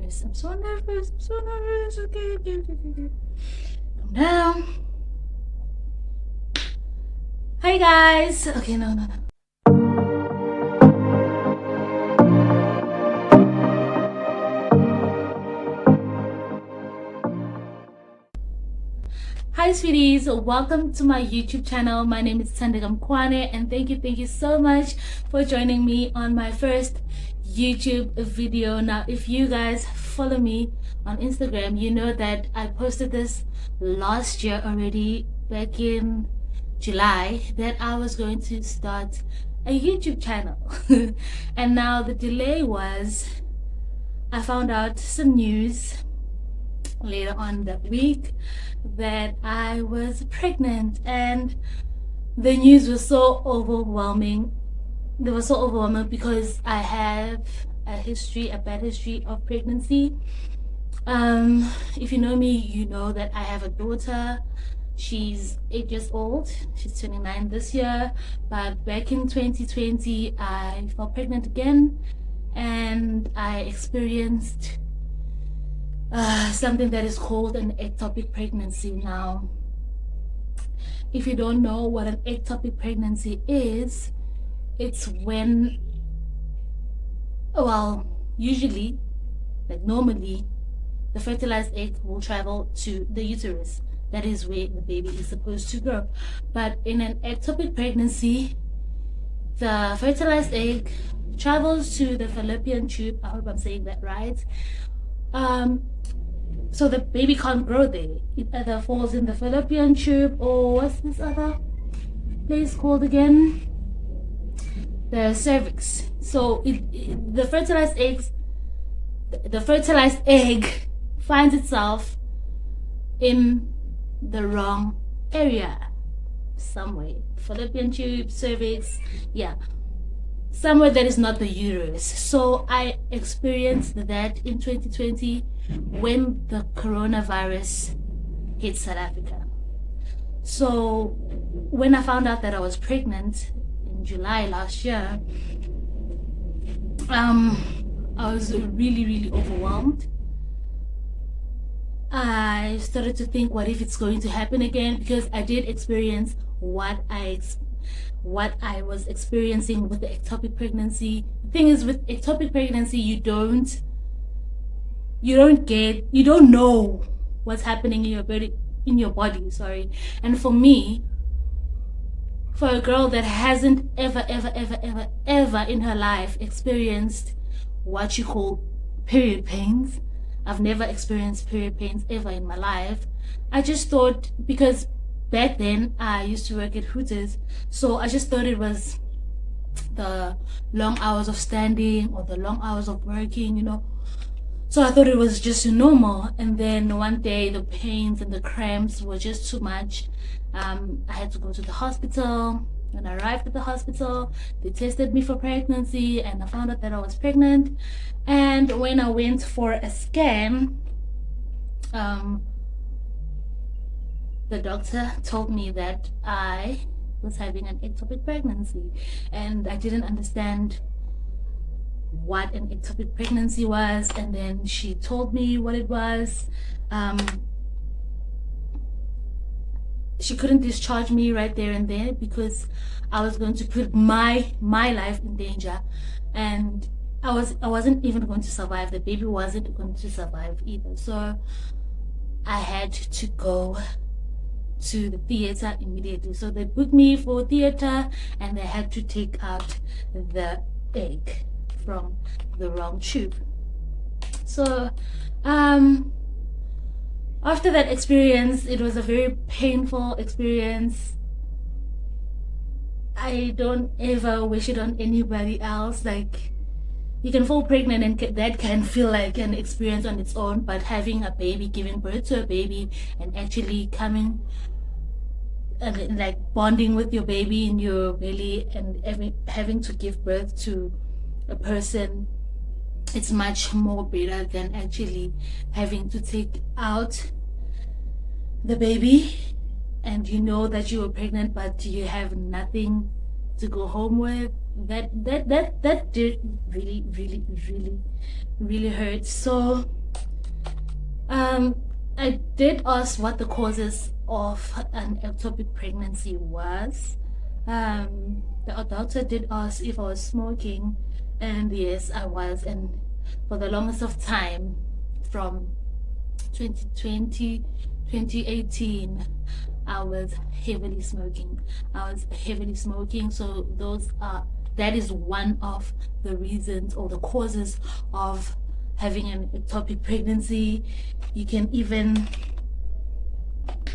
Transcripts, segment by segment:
nervous. I'm so nervous. I'm so nervous. Okay. Calm down. Hi guys. Okay, no. Hi sweeties, welcome to my YouTube channel. My name is Thandeka Mkhwane and thank you so much for joining me on my first YouTube video. Now if you guys follow me on Instagram, you know that I posted this last year already, back in July, that I was going to start a YouTube channel. And now the delay was I found out some news later on that week that I was pregnant, and the news was so overwhelming. They were so overwhelming because I have a bad history of pregnancy. If you know me, you know that I have a daughter. She's 8 years old. She's 29 this year, but back in 2020 I fell pregnant again, and I experienced something that is called an ectopic pregnancy. Now, if you don't know what an ectopic pregnancy is, it's when, well, usually, like normally, the fertilized egg will travel to the uterus. That is where the baby is supposed to grow. But in an ectopic pregnancy, the fertilized egg travels to the fallopian tube. I hope I'm saying that right. So the baby can't grow there. It either falls in the fallopian tube, or what's this other place called again? The cervix. So the fertilized egg finds itself in the wrong area somewhere. Fallopian tube, cervix, yeah, somewhere that is not the uterus. So I experienced that in 2020 when the coronavirus hit South Africa. So when I found out that I was pregnant in July last year, I was really overwhelmed. I started to think, what if it's going to happen again? Because I did experience what I was experiencing with the ectopic pregnancy. The thing is, with ectopic pregnancy, you don't know what's happening in your body, sorry. And for me, for a girl that hasn't ever in her life experienced what you call period pains, I've never experienced period pains ever in my life. I just thought, because back then I used to work at Hooters, so I just thought it was the long hours of standing or the long hours of working, you know. So I thought it was just normal. And then one day the pains and the cramps were just too much. I had to go to the hospital. When I arrived at the hospital, they tested me for pregnancy, and I found out that I was pregnant. And when I went for a scan, the doctor told me that I was having an ectopic pregnancy, and I didn't understand what an ectopic pregnancy was. And then she told me what it was. She couldn't discharge me right there and there because I was going to put my life in danger, and I wasn't even going to survive. The baby wasn't going to survive either. So I had to go to the theater immediately. So they booked me for theater, and they had to take out the egg from the wrong tube. So after that experience, it was a very painful experience. I don't ever wish it on anybody else. Like, you can fall pregnant and that can feel like an experience on its own, but having a baby, giving birth to a baby, and actually coming and like bonding with your baby in your belly and having to give birth to a person, it's much more better than actually having to take out the baby and you know that you were pregnant but you have nothing to go home with. That did really hurt. So I did ask what the causes of an ectopic pregnancy was. The doctor did ask if I was smoking, and yes, I was. And for the longest of time, from 2020, 2018, I was heavily smoking. So that is one of the reasons or the causes of having an ectopic pregnancy. You can even,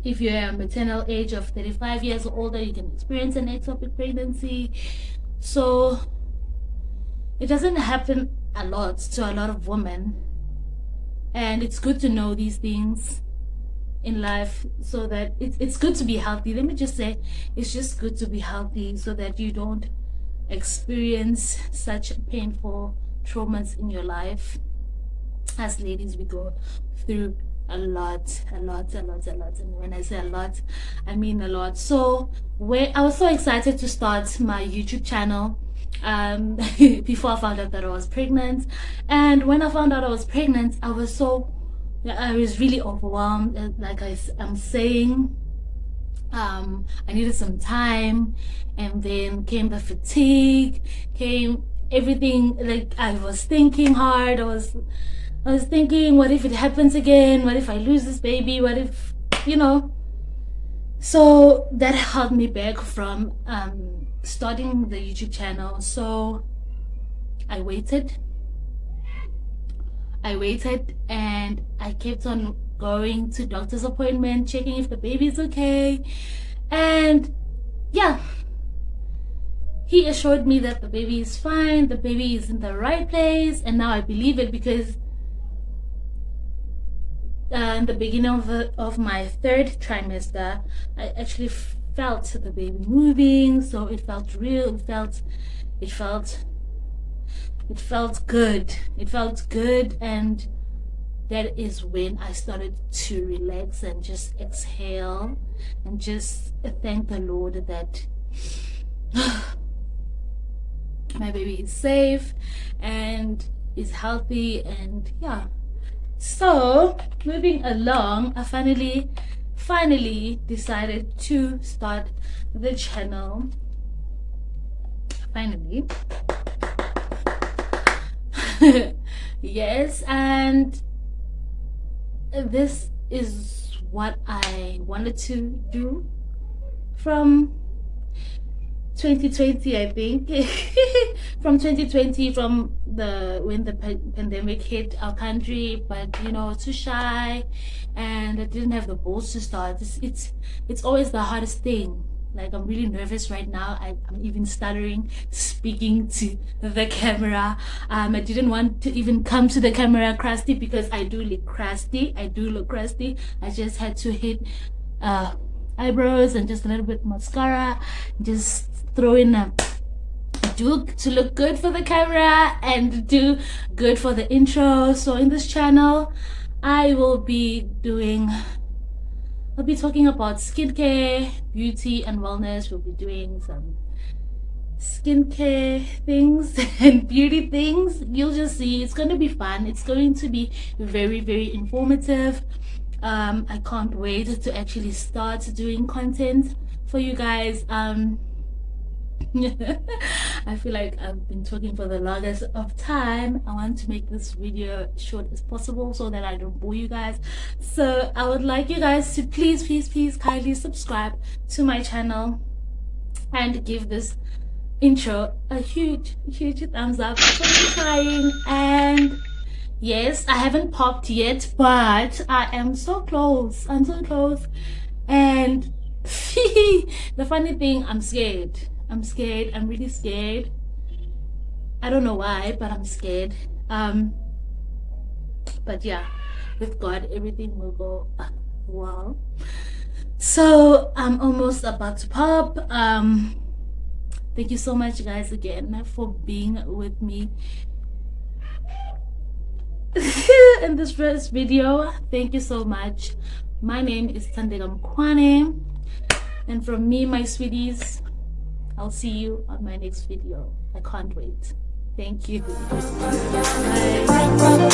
if you're a maternal age of 35 years or older, you can experience an ectopic pregnancy. So it doesn't happen a lot to a lot of women, and it's good to know these things in life, so that it's good to be healthy. Let me just say, it's just good to be healthy so that you don't experience such painful traumas in your life. As ladies, we go through a lot. And when I say a lot, I mean a lot. So I was so excited to start my YouTube channel before I found out that I was pregnant. And when I found out I was pregnant, I was really overwhelmed. Like I'm saying, I needed some time, and then came the fatigue, came everything. Like, I was thinking hard. I was thinking, what if it happens again? What if I lose this baby? What if, so that held me back from starting the YouTube channel. So I waited and I kept on going to doctor's appointment, checking if the baby's okay. And yeah, he assured me that the baby is fine, the baby is in the right place. And now I believe it, because in the beginning of my third trimester, I actually felt the baby moving. So it felt real. It felt good. And that is when I started to relax and just exhale and just thank the Lord that my baby is safe and is healthy. And yeah, so moving along, I finally decided to start the channel. Finally. Yes, and this is what I wanted to do from 2020, I think. From 2020, when the pandemic hit our country. But too shy, and I didn't have the balls to start. It's always the hardest thing. Like, I'm really nervous right now. I'm even stuttering speaking to the camera. I didn't want to even come to the camera crusty, because I do look crusty. I just had to hit eyebrows and just a little bit mascara, just throw in a duke to look good for the camera and do good for the intro. So in this channel, I'll be talking about skincare, beauty, and wellness. We'll be doing some skincare things and beauty things. You'll just see. It's going to be fun. It's going to be very, very informative. I can't wait to actually start doing content for you guys. I feel like I've been talking for the longest of time. I want to make this video short as possible so that I don't bore you guys. So I would like you guys to please kindly subscribe to my channel and give this intro a huge thumbs up. I'm trying. And yes, I haven't popped yet, but I am so close. I'm so close. And the funny thing, I'm scared. I'm really scared. I don't know why, but I'm scared. But yeah, with God, everything will go well. So I'm almost about to pop. Thank you so much, guys, again for being with me in this first video. Thank you so much. My name is Thandeka Mkhwane, and from me, my sweeties, I'll see you on my next video. I can't wait. Thank you. Bye.